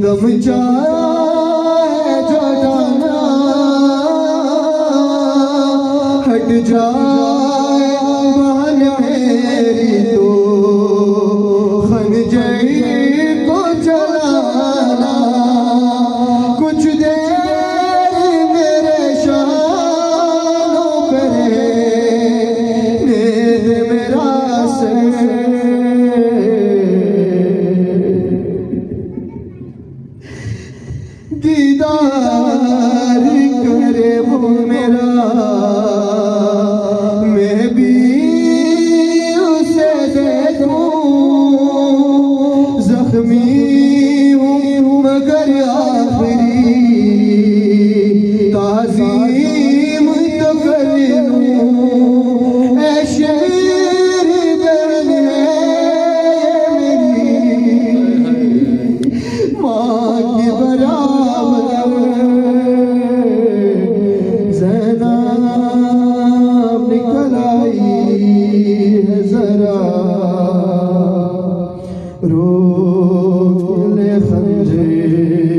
दम चाहे जो जाना हट जाए बहन मेरी तो खंजर को चलाना कुछ देर मेरे शानों पे नींद मेरा सर दीदार करे वो मेरा मैं भी उसे देखूं जख्मी हूँ मगर आखिरी ताज़ीम तो कर लूं ऐ शेर दर्द है मेरी माँ की बराबर ज़ैनब निकल आई है जरा रोक ले खंजर